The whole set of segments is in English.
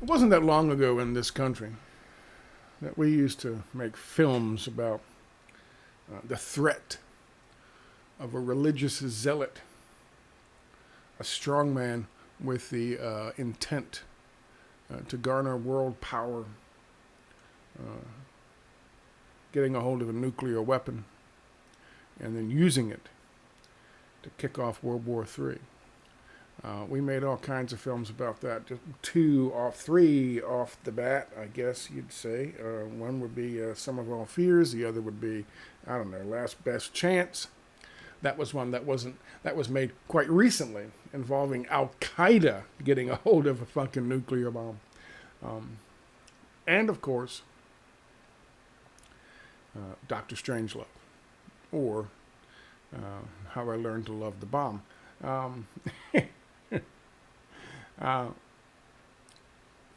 It wasn't that long ago in this country that we used to make films about the threat of a religious zealot, a strong man with the intent to garner world power, getting a hold of a nuclear weapon, and then using it to kick off World War III. We made all kinds of films about that. Just three off the bat, I guess you'd say. One would be Some of Our Fears. The other would be, I don't know, Last Best Chance. That was one that was made quite recently, involving Al Qaeda getting a hold of a fucking nuclear bomb. And of course, Dr. Strangelove, or How I Learned to Love the Bomb.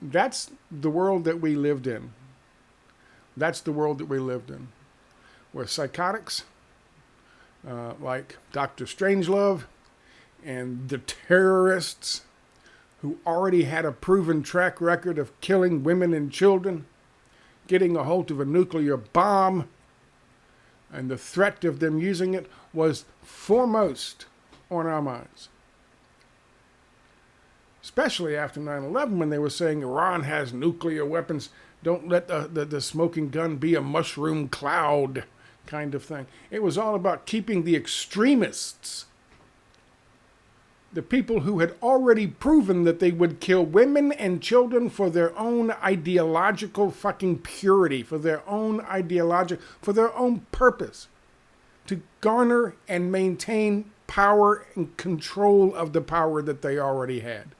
That's the world that we lived in. That's the world that we lived in, where psychotics like Dr. Strangelove and the terrorists who already had a proven track record of killing women and children, getting a hold of a nuclear bomb, and the threat of them using it was foremost on our minds. Especially after 9/11, when they were saying Iran has nuclear weapons, don't let the smoking gun be a mushroom cloud kind of thing. It was all about keeping the extremists, the people who had already proven that they would kill women and children for their own ideological fucking purity, for their own for their own purpose, to garner and maintain power and control of the power that they already had.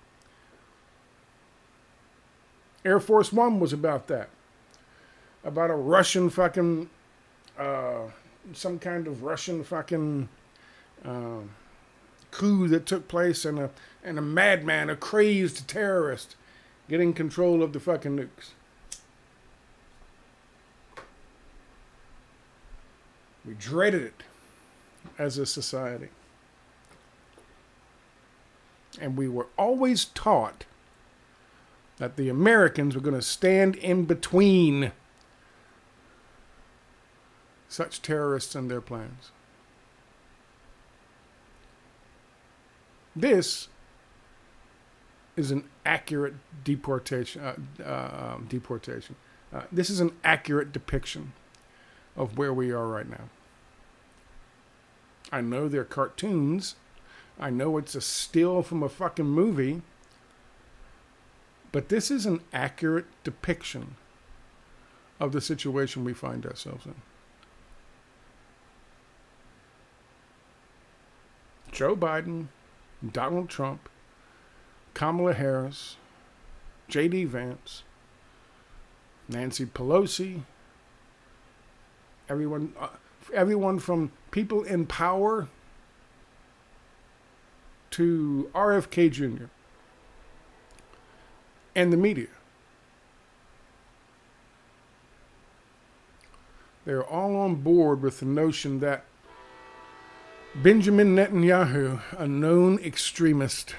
Air Force One was about that. About a Russian fucking, some kind of Russian fucking coup that took place, and a madman, a crazed terrorist, getting control of the fucking nukes. We dreaded it as a society. And we were always taught that the Americans were going to stand in between such terrorists and their plans. This is an accurate deportation. This is an accurate depiction of where we are right now. I know they're cartoons. I know it's a still from a fucking movie. But this is an accurate depiction of the situation we find ourselves in. Joe Biden, Donald Trump, Kamala Harris, J.D. Vance, Nancy Pelosi, everyone from people in power to RFK Jr. and the media. They're all on board with the notion that Benjamin Netanyahu, a known extremist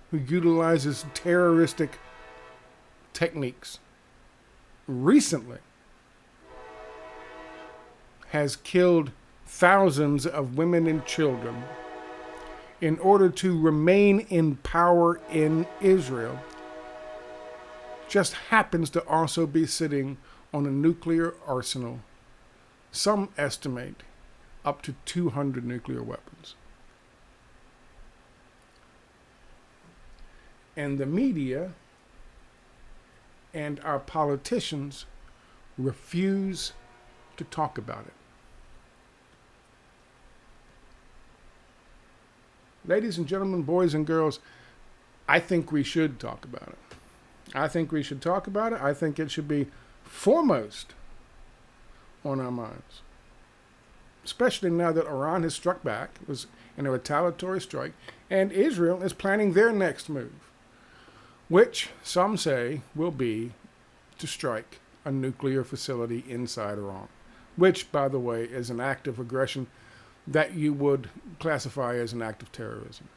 who utilizes terroristic techniques, recently has killed thousands of women and children in order to remain in power in Israel, just happens to also be sitting on a nuclear arsenal. Some estimate up to 200 nuclear weapons. And the media and our politicians refuse to talk about it. Ladies and gentlemen, boys and girls, I think we should talk about it. I think we should talk about it. I think it should be foremost on our minds. Especially now that Iran has struck back. It was in a retaliatory strike. And Israel is planning their next move, which some say will be to strike a nuclear facility inside Iran. Which, by the way, is an act of aggression that you would classify as an act of terrorism.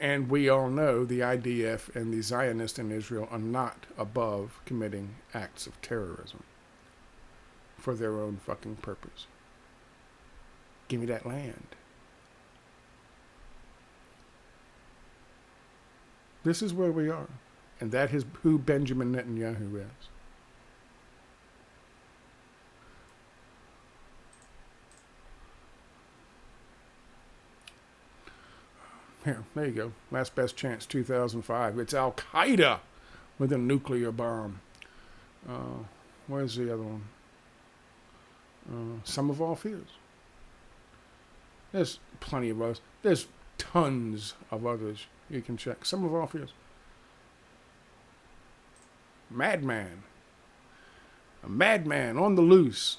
And we all know the IDF and the Zionists in Israel are not above committing acts of terrorism for their own fucking purpose. Give me that land. This is where we are. And that is who Benjamin Netanyahu is. Here, there you go. Last Best Chance, 2005. It's Al Qaeda with a nuclear bomb. Where's the other one? Sum of All Fears. There's plenty of others. There's tons of others you can check. Sum of All Fears. Madman. A madman on the loose.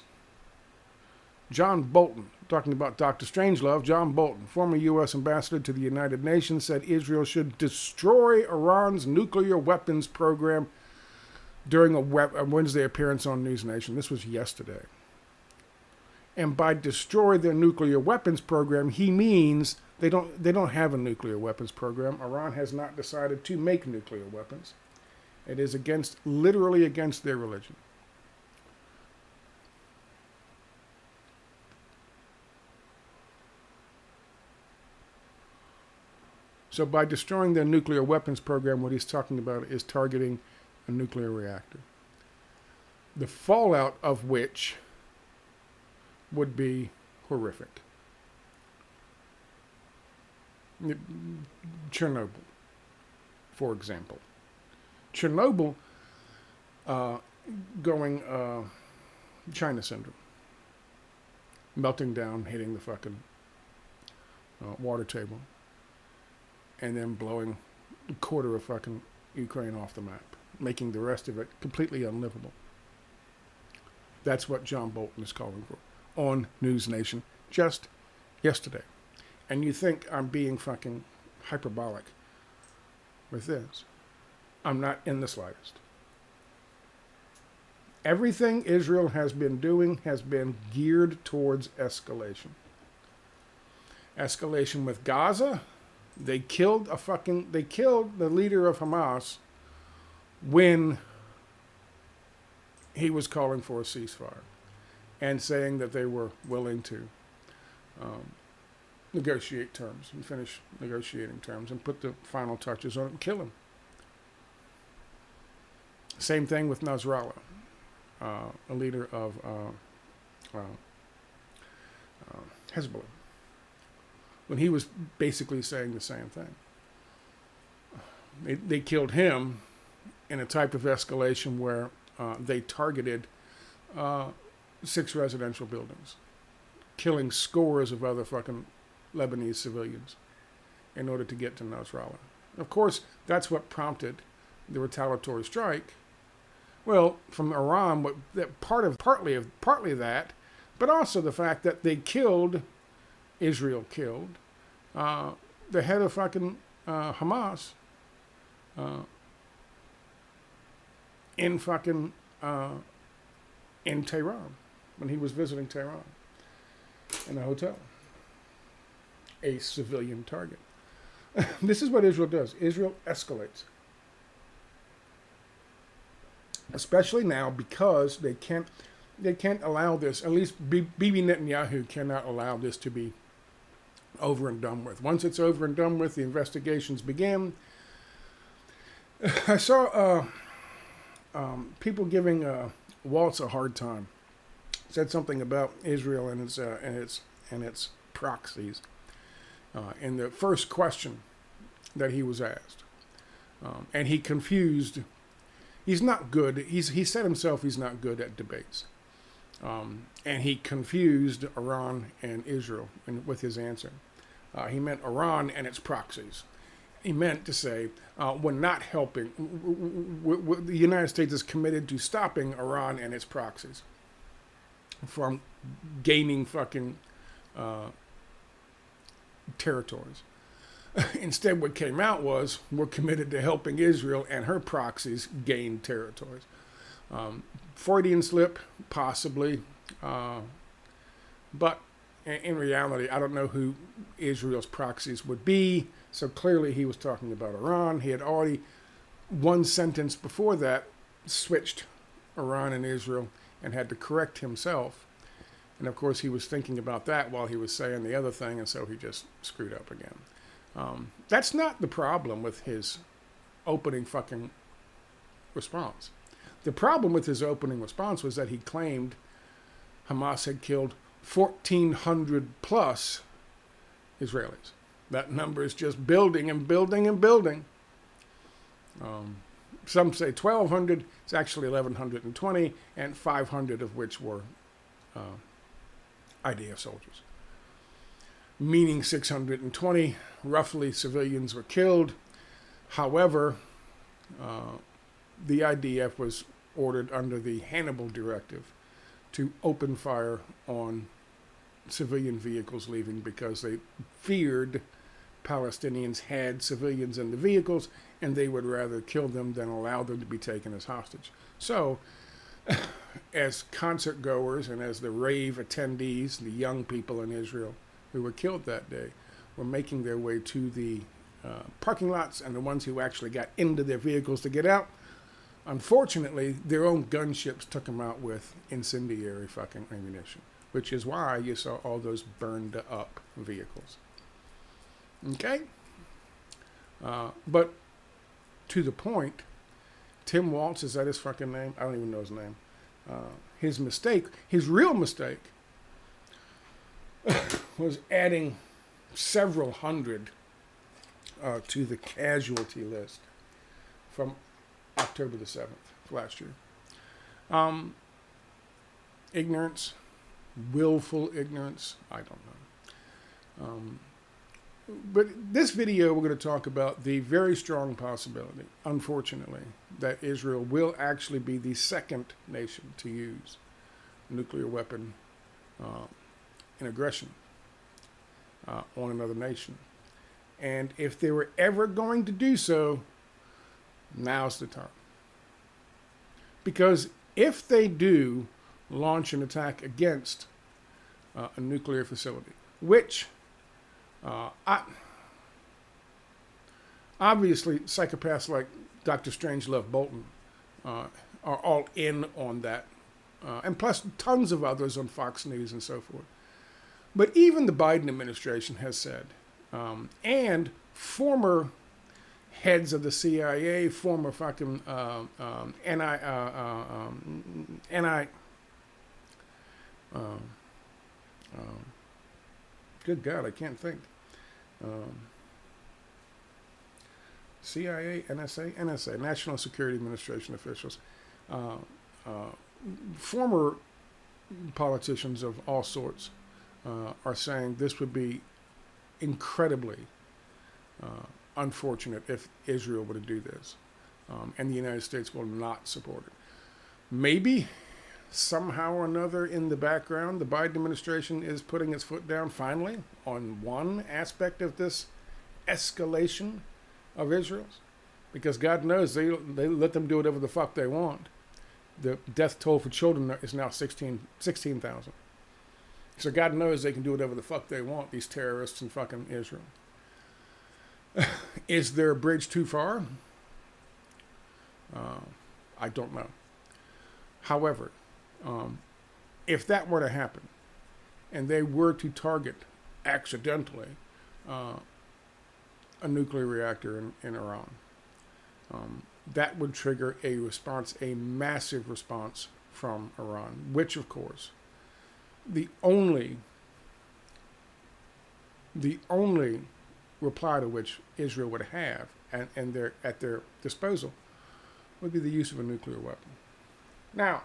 John Bolton, talking about Dr. Strangelove, John Bolton, former U.S. ambassador to the United Nations, said Israel should destroy Iran's nuclear weapons program during a Wednesday appearance on News Nation. This was yesterday. And by destroy their nuclear weapons program, he means they don't have a nuclear weapons program. Iran has not decided to make nuclear weapons. It is literally against their religion. So by destroying their nuclear weapons program, what he's talking about is targeting a nuclear reactor. The fallout of which would be horrific. Chernobyl, for example. Chernobyl going China syndrome. Melting down, hitting the fucking water table. And then blowing a quarter of fucking Ukraine off the map, making the rest of it completely unlivable. That's what John Bolton is calling for on News Nation just yesterday. And you think I'm being fucking hyperbolic with this. I'm not in the slightest. Everything Israel has been doing has been geared towards escalation. Escalation with Gaza. They killed the leader of Hamas when he was calling for a ceasefire and saying that they were willing to negotiate terms and finish negotiating terms and put the final touches on it and kill him. Same thing with Nasrallah, a leader of Hezbollah, when he was basically saying the same thing. They killed him in a type of escalation where they targeted 6 residential buildings, killing scores of other fucking Lebanese civilians in order to get to Nasrallah. Of course, that's what prompted the retaliatory strike. Well, from Iran, partly that, but also the fact that Israel killed the head of fucking Hamas in Tehran when he was visiting Tehran in a hotel. A civilian target. This is what Israel does. Israel escalates. Especially now because they can't allow this, at least Bibi Netanyahu cannot allow this to be over and done with. Once it's over and done with, the investigations begin. I saw people giving Waltz a hard time. Said something about Israel and its proxies in the first question that he was asked, and he confused. He's not good. He said himself he's not good at debates, and he confused Iran and Israel with his answer. He meant Iran and its proxies. He meant to say, we're not helping. The United States is committed to stopping Iran and its proxies from gaining fucking territories. Instead, what came out was, we're committed to helping Israel and her proxies gain territories. Freudian slip, possibly. But in reality, I don't know who Israel's proxies would be. So clearly he was talking about Iran. He had already, one sentence before that, switched Iran and Israel and had to correct himself. And of course, he was thinking about that while he was saying the other thing, and so he just screwed up again. That's not the problem with his opening fucking response. The problem with his opening response was that he claimed Hamas had killed 1,400 plus Israelis. That number is just building and building and building. Some say 1,200. It's actually 1,120, and 500 of which were IDF soldiers. Meaning 620 roughly civilians were killed. However, the IDF was ordered under the Hannibal Directive to open fire on civilian vehicles leaving because they feared Palestinians had civilians in the vehicles and they would rather kill them than allow them to be taken as hostage. So, as concert goers and as the rave attendees, the young people in Israel who were killed that day were making their way to the parking lots, and the ones who actually got into their vehicles to get out, unfortunately, their own gunships took them out with incendiary fucking ammunition, which is why you saw all those burned up vehicles. Okay? But to the point, Tim Waltz, is that his fucking name? I don't even know his name. His mistake, his real mistake, was adding several hundred to the casualty list from October the 7th last year. Ignorance, willful ignorance, I don't know. But this video, we're going to talk about the very strong possibility, unfortunately, that Israel will actually be the second nation to use nuclear weapon in aggression on another nation. And if they were ever going to do so, now's the time. Because if they do launch an attack against a nuclear facility, which obviously psychopaths like Dr. Strangelove Bolton are all in on that, and plus tons of others on Fox News and so forth. But even the Biden administration has said, and former heads of the CIA, former fucking good God, I can't think. CIA, NSA, National Security Administration officials, former politicians of all sorts are saying this would be incredibly unfortunate if Israel were to do this, and the United States will not support it. Maybe somehow or another in the background, the Biden administration is putting its foot down finally on one aspect of this escalation of Israel's, because God knows they let them do whatever the fuck they want. The death toll for children is now 16,000. So God knows they can do whatever the fuck they want, these terrorists in fucking Israel. Is there a bridge too far? I don't know. However, if that were to happen, and they were to target accidentally a nuclear reactor in Iran, that would trigger a response, a massive response from Iran, which of course, the only reply to which Israel would have and at their disposal would be the use of a nuclear weapon. Now,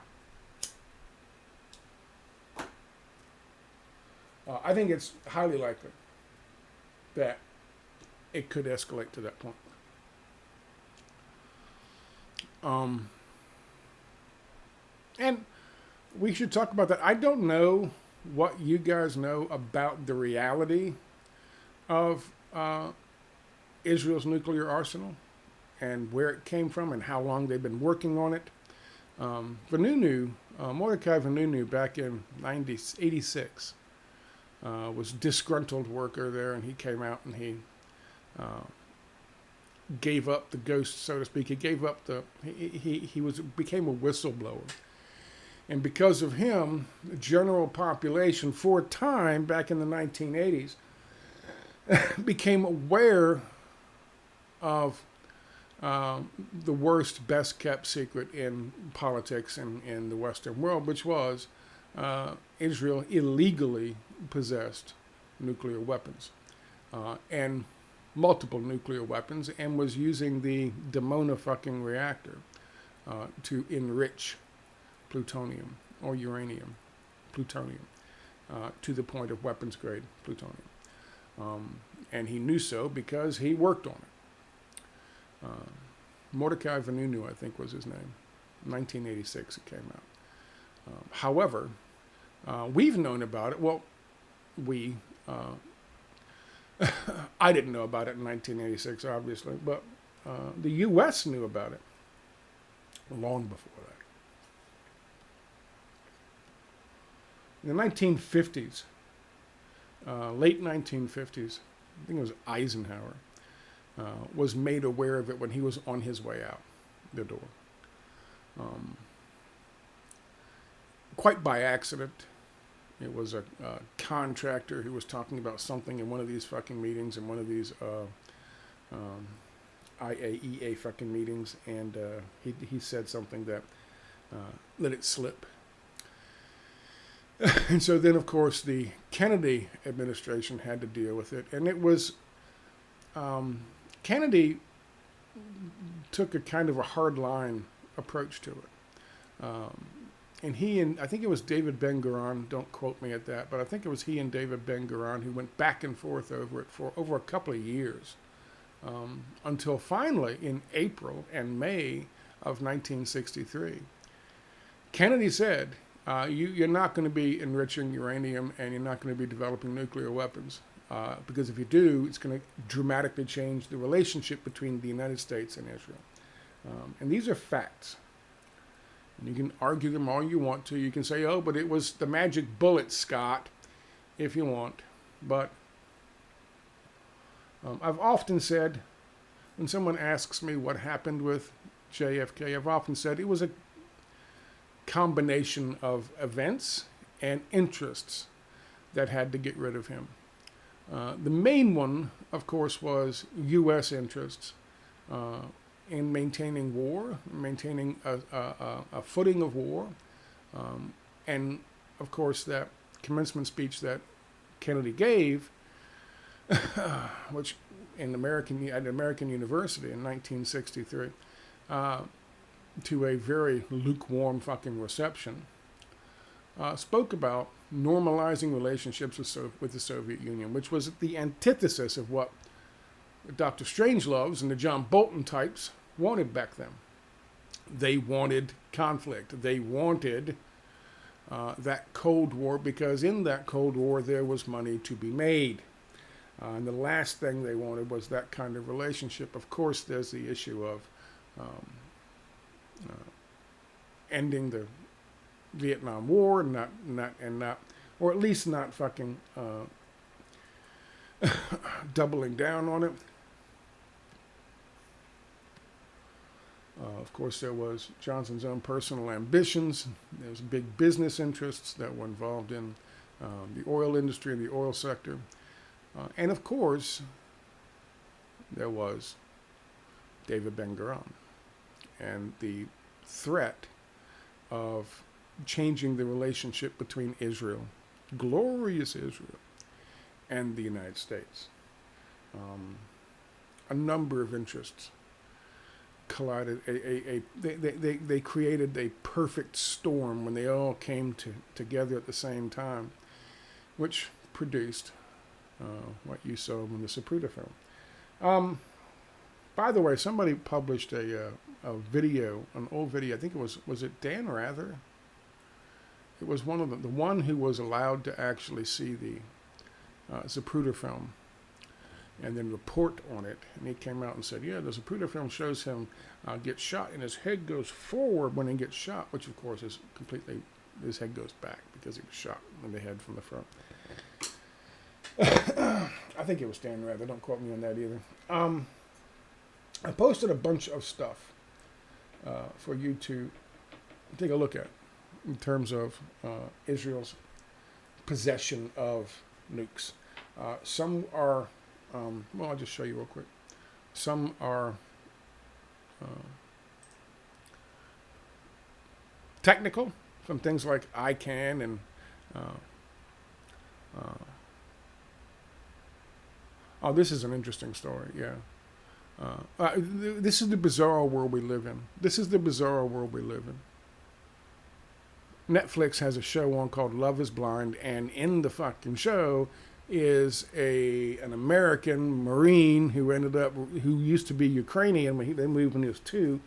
I think it's highly likely that it could escalate to that point. And we should talk about that. I don't know what you guys know about the reality of Israel's nuclear arsenal and where it came from and how long they've been working on it. Mordecai Vanunu, back in 86, was a disgruntled worker there, and he came out and he gave up the ghost, so to speak. He gave up became a whistleblower. And because of him, the general population, for a time back in the 1980s, became aware of the worst, best kept secret in politics in the Western world, which was Israel illegally possessed nuclear weapons and multiple nuclear weapons, and was using the Dimona fucking reactor to enrich plutonium or uranium, plutonium, to the point of weapons grade plutonium. And he knew so because he worked on it. Mordecai Vanunu, I think was his name. 1986 it came out. However, we've known about it. Well, I didn't know about it in 1986, obviously, but the U.S. knew about it long before that. In the 1950s, late 1950s, I think it was Eisenhower, was made aware of it when he was on his way out the door. Quite by accident. It was a contractor who was talking about something in one of these fucking meetings, in one of these IAEA fucking meetings, and he said something that let it slip. And so then, of course, the Kennedy administration had to deal with it. And it was, Kennedy took a kind of a hard-line approach to it. And I think it was David Ben-Gurion, don't quote me at that, but I think it was he and David Ben-Gurion who went back and forth over it for over a couple of years. Until finally, in April and May of 1963, Kennedy said, you're not going to be enriching uranium and you're not going to be developing nuclear weapons because if you do, it's going to dramatically change the relationship between the United States and Israel. And these are facts. And you can argue them all you want to. You can say, oh, but it was the magic bullet, Scott, if you want. But I've often said, when someone asks me what happened with JFK, I've often said it was a combination of events and interests that had to get rid of him. The main one, of course, was U.S. interests in maintaining war, maintaining a footing of war, and of course that commencement speech that Kennedy gave, which at American University in 1963. To a very lukewarm fucking reception, spoke about normalizing relationships with the Soviet Union, which was the antithesis of what Dr. Strangeloves and the John Bolton types wanted back then. They wanted conflict. They wanted that Cold War because in that Cold War there was money to be made. And the last thing they wanted was that kind of relationship. Of course, there's the issue of ending the Vietnam War, or at least not fucking doubling down on it. Of course, there was Johnson's own personal ambitions. There was big business interests that were involved in the oil industry and the oil sector. And of course, there was David Ben-Gurion and the threat of changing the relationship between Israel, glorious Israel, and the United States. A number of interests collided. They created a perfect storm when they all came together at the same time, which produced what you saw in the Zapruder film. By the way, somebody published a video, an old video. I think it was it Dan Rather? It was one of them, the one who was allowed to actually see the Zapruder film and then report on it. And he came out and said, yeah, the Zapruder film shows him get shot and his head goes forward when he gets shot, which of course is completely, his head goes back because he was shot in the head from the front. I think it was Stan Rather. Don't quote me on that either. I posted a bunch of stuff for you to take a look at in terms of Israel's possession of nukes. Some are, well, I'll just show you real quick. Some are technical, some things like ICANN and oh, this is an interesting story, yeah. This is the bizarre world we live in. This is the bizarre world we live in. Netflix has a show on called Love is Blind, and in the fucking show is an American Marine who used to be Ukrainian. They moved when he was 2.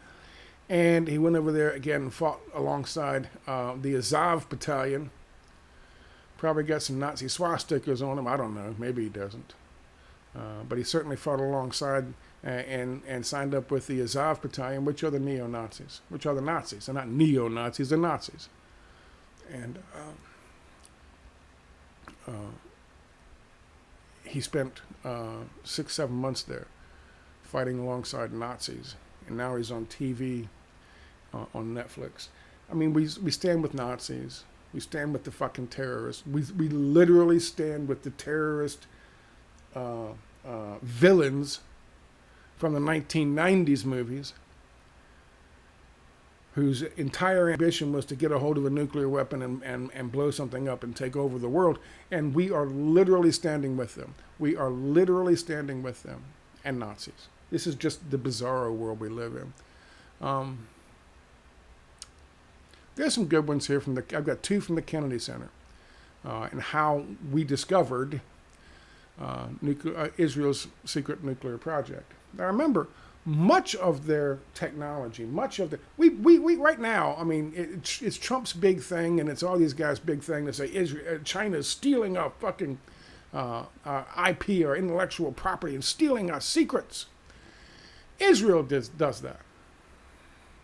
And he went over there again and fought alongside the Azov battalion. Probably got some Nazi swastikas on him. I don't know. Maybe he doesn't. But he certainly fought alongside and signed up with the Azov battalion, which are the neo-Nazis. Which are the Nazis. They're not neo-Nazis, they're Nazis. And he spent 6-7 months there fighting alongside Nazis. And now he's on TV on Netflix. I mean, we stand with Nazis. We stand with the fucking terrorists. We literally stand with the terrorist villains from the 1990s movies, whose entire ambition was to get a hold of a nuclear weapon and blow something up and take over the world. And we are literally standing with them. We are literally standing with them and Nazis. This is just the bizarro world we live in. There's some good ones here I've got 2 from the Kennedy Center, and how we discovered Israel's secret nuclear project. Now remember, much of their technology, we right now, I mean, it's Trump's big thing, and it's all these guys' big thing to say China's stealing our fucking IP, or intellectual property, and stealing our secrets. Israel does that.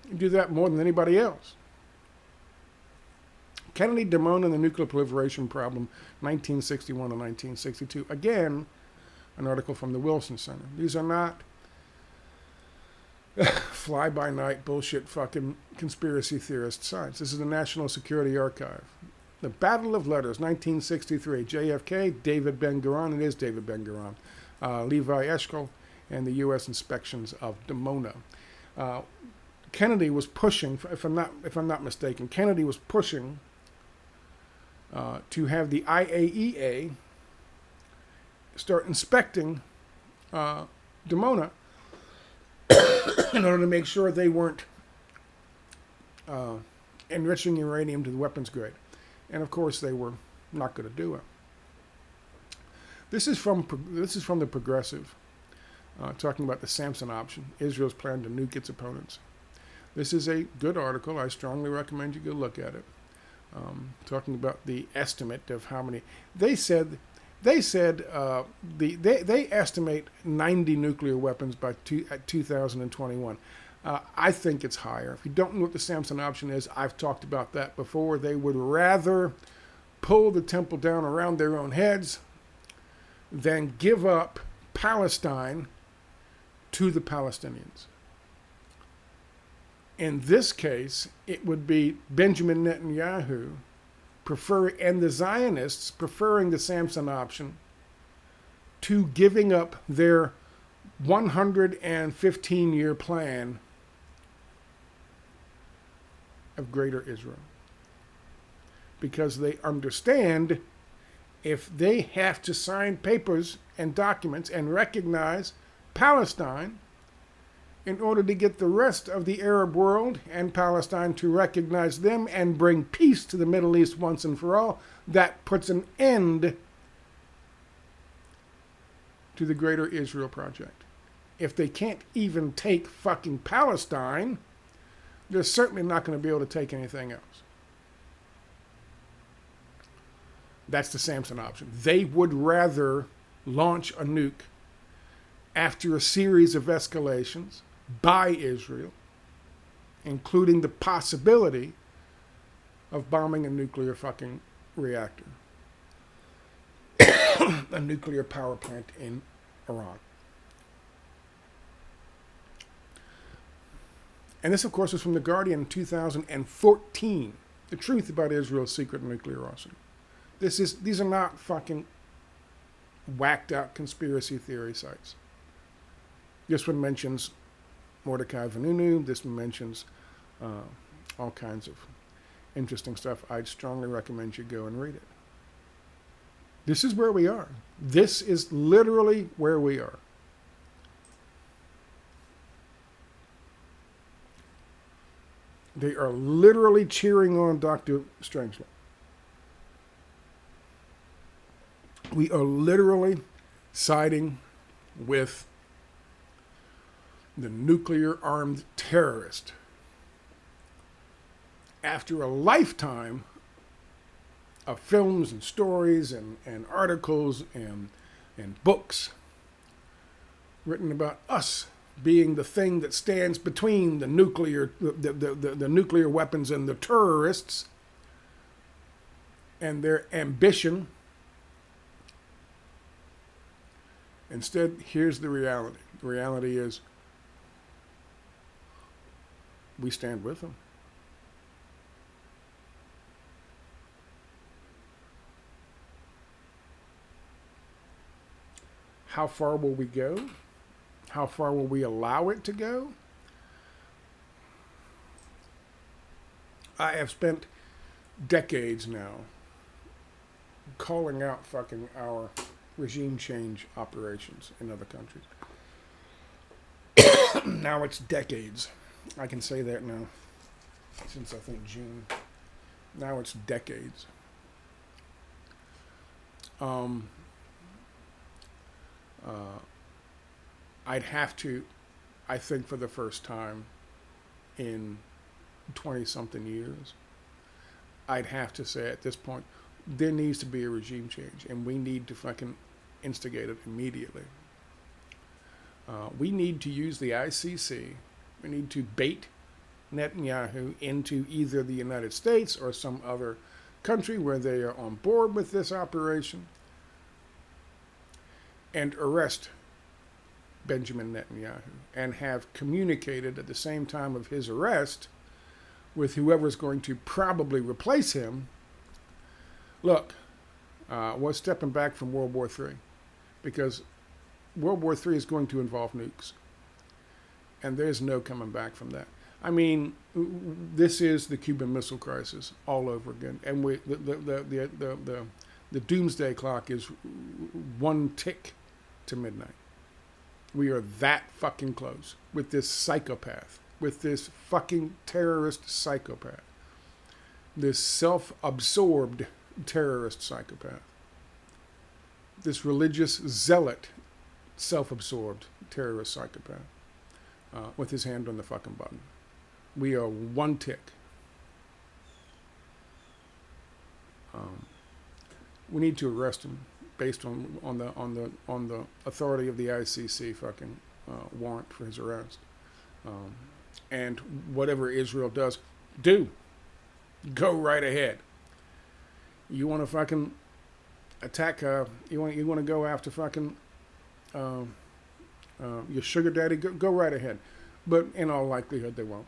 You do that more than anybody else. Kennedy, Dimona, and the Nuclear Proliferation Problem, 1961 to 1962. Again, an article from the Wilson Center. These are not fly-by-night bullshit fucking conspiracy theorist science. This is the National Security Archive. The Battle of Letters, 1963. JFK, David Ben-Gurion. It is David Ben-Gurion. Levi Eshkol, and the U.S. inspections of Dimona. Kennedy was pushing, if I'm not mistaken, Kennedy was pushing to have the IAEA start inspecting Dimona in order to make sure they weren't enriching uranium to the weapons grade. And of course, they were not going to do it. This is from the Progressive, talking about the Samson option, Israel's plan to nuke its opponents. This is a good article. I strongly recommend you go look at it. Talking about the estimate of how many. They estimate 90 nuclear weapons by 2021. I think it's higher. If you don't know what the Samson option is, I've talked about that before. They would rather pull the temple down around their own heads than give up Palestine to the Palestinians. In this case, it would be Benjamin Netanyahu and the Zionists preferring the Samson option to giving up their 115-year plan of Greater Israel. Because they understand if they have to sign papers and documents and recognize Palestine in order to get the rest of the Arab world and Palestine to recognize them and bring peace to the Middle East once and for all, that puts an end to the Greater Israel Project. If they can't even take fucking Palestine, they're certainly not going to be able to take anything else. That's the Samson option. They would rather launch a nuke after a series of escalations by Israel, including the possibility of bombing a nuclear fucking reactor. a nuclear power plant in Iran. And this, of course, is from The Guardian in 2014. The truth about Israel's secret nuclear arsenal. These are not fucking whacked out conspiracy theory sites. This one mentions Mordecai Vanunu. This one mentions all kinds of interesting stuff. I'd strongly recommend you go and read it. This is where we are. This is literally where we are. They are literally cheering on Dr. Strangelove. We are literally siding with the nuclear-armed terrorist after a lifetime of films and stories and articles and books written about us being the thing that stands between the nuclear weapons and the terrorists and their ambition. Instead, here's the reality. The reality is we stand with them. How far will we go? How far will we allow it to go? I have spent decades now calling out fucking our regime change operations in other countries. Now it's decades. I can say that now. Since I think June. Now it's decades. I'd have to, I think for the first time in 20-something years, I'd have to say at this point, there needs to be a regime change, and we need to fucking instigate it immediately. We need to use the ICC. We need to bait Netanyahu into either the United States or some other country where they are on board with this operation and arrest Benjamin Netanyahu and have communicated at the same time of his arrest with whoever's going to probably replace him. Look, we're stepping back from World War III because World War III is going to involve nukes. And there's no coming back from that. I mean, this is the Cuban Missile Crisis all over again. And the doomsday clock is one tick to midnight. We are that fucking close with this psychopath, with this fucking terrorist psychopath, this self-absorbed terrorist psychopath, this religious zealot, self-absorbed terrorist psychopath, with his hand on the fucking button. We are one tick. We need to arrest him based on the authority of the ICC fucking warrant for his arrest. And whatever Israel does, go right ahead. You want to fucking attack? You want to go after fucking your sugar daddy? Go right ahead. But in all likelihood, they won't.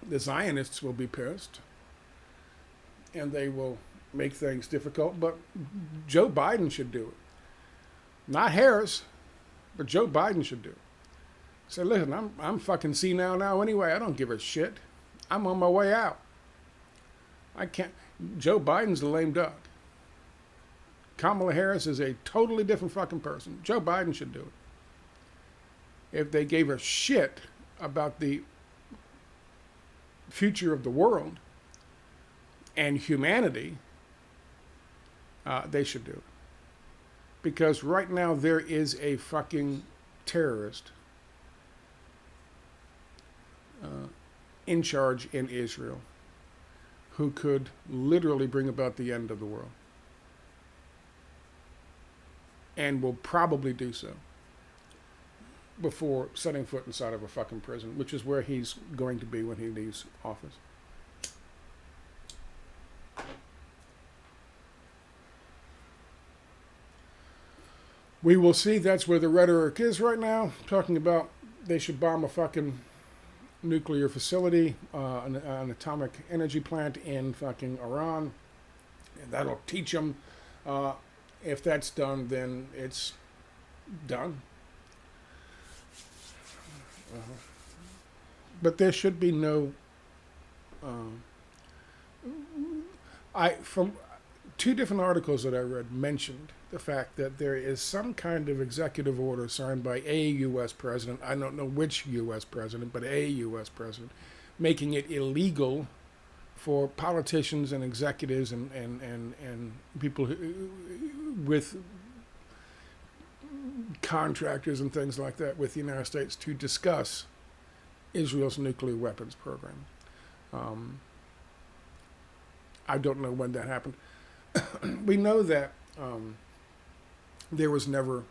The Zionists will be pissed, and they will make things difficult. But Joe Biden should do it. Not Harris, but Joe Biden should do it. Say, listen, I'm fucking senile now anyway. I don't give a shit. I'm on my way out. I can't. Joe Biden's a lame duck. Kamala Harris is a totally different fucking person. Joe Biden should do it. If they gave a shit about the future of the world and humanity, they should do it. Because right now there is a fucking terrorist in charge in Israel who could literally bring about the end of the world. And will probably do so before setting foot inside of a fucking prison, which is where he's going to be when he leaves office. We will see. That's where the rhetoric is right now, talking about they should bomb a fucking nuclear facility, an atomic energy plant in fucking Iran. And that'll teach them. If that's done, then it's done. But there should be no. From two different articles that I read mentioned the fact that there is some kind of executive order signed by a U.S. president. I don't know which U.S. president, but a U.S. president, making it illegal for politicians and executives and people with contractors and things like that with the United States to discuss Israel's nuclear weapons program. I don't know when that happened. We know that there was never,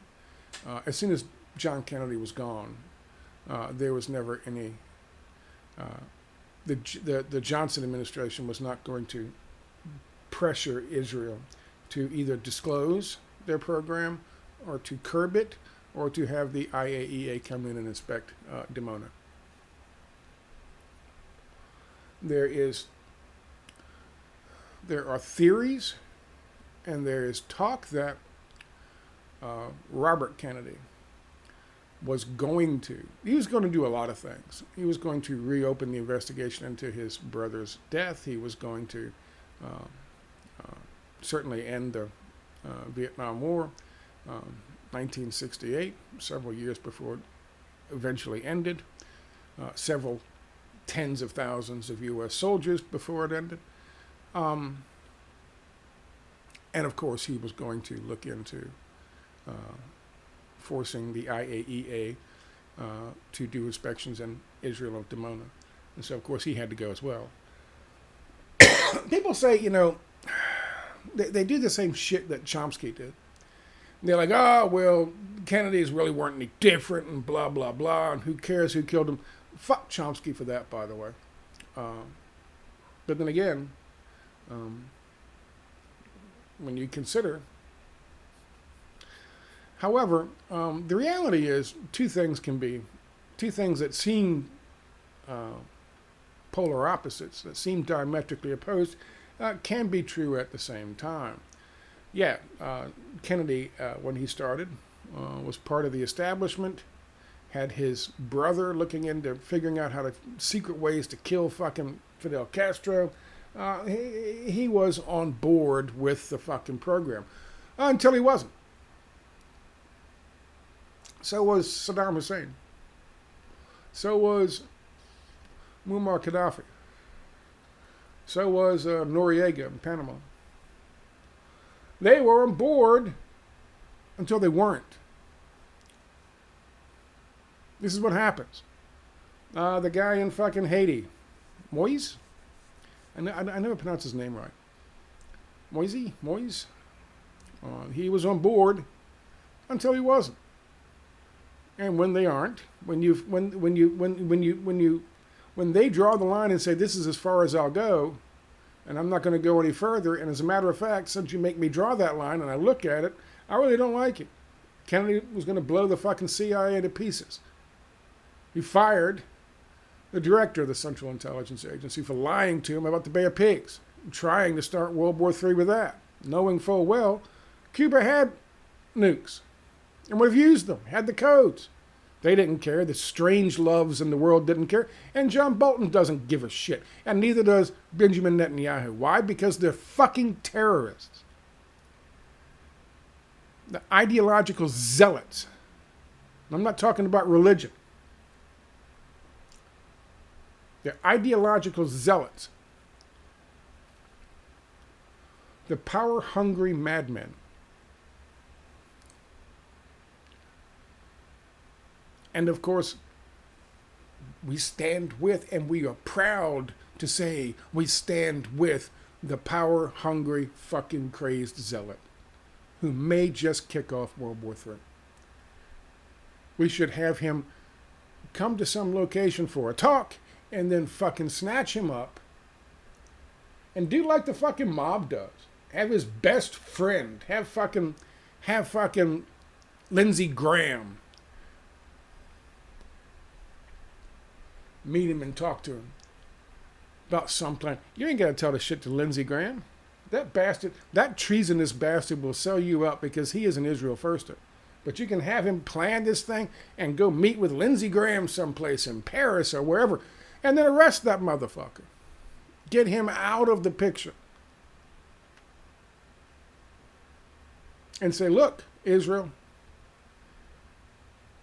as soon as John Kennedy was gone, there was never any. The Johnson administration was not going to pressure Israel to either disclose their program or to curb it or to have the IAEA come in and inspect Dimona. There are theories and there is talk that Robert Kennedy was going to do a lot of things. He was going to reopen the investigation into his brother's death. He was going to certainly end the Vietnam War, 1968, several years before it eventually ended, several tens of thousands of U.S. soldiers before it ended. And of course, he was going to look into forcing the IAEA to do inspections in Israel of Dimona. And so, of course, he had to go as well. People say, they do the same shit that Chomsky did. They're like, oh, well, Kennedys really weren't any different and blah, blah, blah, and who cares who killed him. Fuck Chomsky for that, by the way. But then again, when you consider... However, the reality is two things that seem polar opposites, that seem diametrically opposed, can be true at the same time. Yeah, Kennedy, when he started, was part of the establishment, had his brother looking into figuring out how to secret ways to kill fucking Fidel Castro. He was on board with the fucking program until he wasn't. So was Saddam Hussein. So was Muammar Gaddafi. So was Noriega in Panama. They were on board until they weren't. This is what happens. The guy in fucking Haiti, Moise? I never pronounce his name right. Moise? He was on board until he wasn't. And when they aren't, when they draw the line and say this is as far as I'll go, and I'm not going to go any further, and as a matter of fact, since you make me draw that line and I look at it, I really don't like it. Kennedy was going to blow the fucking CIA to pieces. He fired the director of the Central Intelligence Agency for lying to him about the Bay of Pigs, trying to start World War III with that, knowing full well Cuba had nukes and would have used them, had the codes. They didn't care. The Strangeloves in the world didn't care. And John Bolton doesn't give a shit. And neither does Benjamin Netanyahu. Why? Because they're fucking terrorists. The ideological zealots. I'm not talking about religion. They're ideological zealots. The power-hungry madmen. And of course, we stand with, and we are proud to say we stand with the power-hungry, fucking crazed zealot who may just kick off World War III. We should have him come to some location for a talk and then fucking snatch him up and do like the fucking mob does. Have his best friend, have fucking Lindsey Graham. Meet him and talk to him about something. You ain't got to tell the shit to Lindsey Graham. That bastard, that treasonous bastard will sell you up because he is an Israel firster. But you can have him plan this thing and go meet with Lindsey Graham someplace in Paris or wherever and then arrest that motherfucker. Get him out of the picture. And say, look, Israel,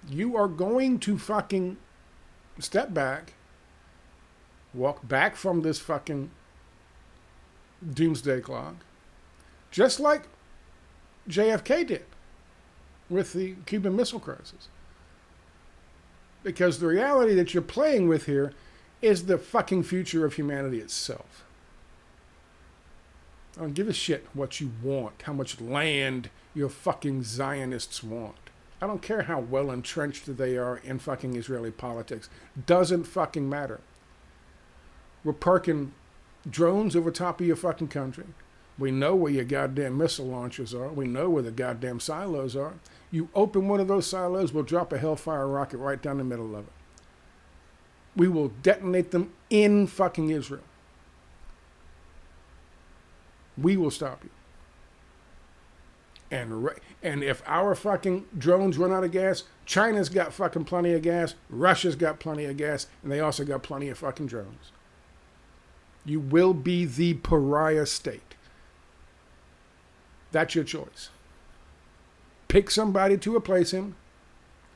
you are going to fucking step back, walk back from this fucking doomsday clock, just like JFK did with the Cuban Missile Crisis. Because the reality that you're playing with here is the fucking future of humanity itself. I don't give a shit what you want, how much land your fucking Zionists want. I don't care how well entrenched they are in fucking Israeli politics. Doesn't fucking matter. We're parking drones over top of your fucking country. We know where your goddamn missile launchers are. We know where the goddamn silos are. You open one of those silos, we'll drop a Hellfire rocket right down the middle of it. We will detonate them in fucking Israel. We will stop you. And if our fucking drones run out of gas, China's got fucking plenty of gas, Russia's got plenty of gas, and they also got plenty of fucking drones. You will be the pariah state. That's your choice. Pick somebody to replace him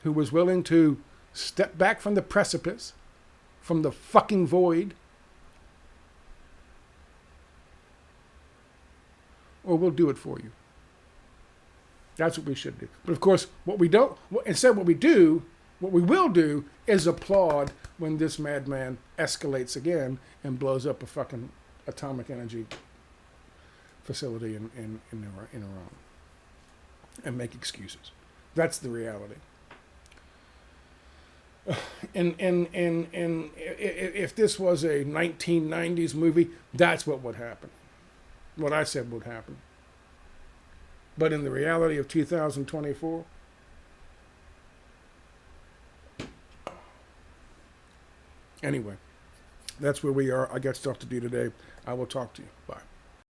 who was willing to step back from the precipice, from the fucking void, or we'll do it for you. That's what we should do. But of course, what we will do is applaud when this madman escalates again and blows up a fucking atomic energy facility in Iran and make excuses. That's the reality. And if this was a 1990s movie, that's what would happen. What I said would happen. But in the reality of 2024, anyway, that's where we are. I got stuff to do today. I will talk to you. Bye.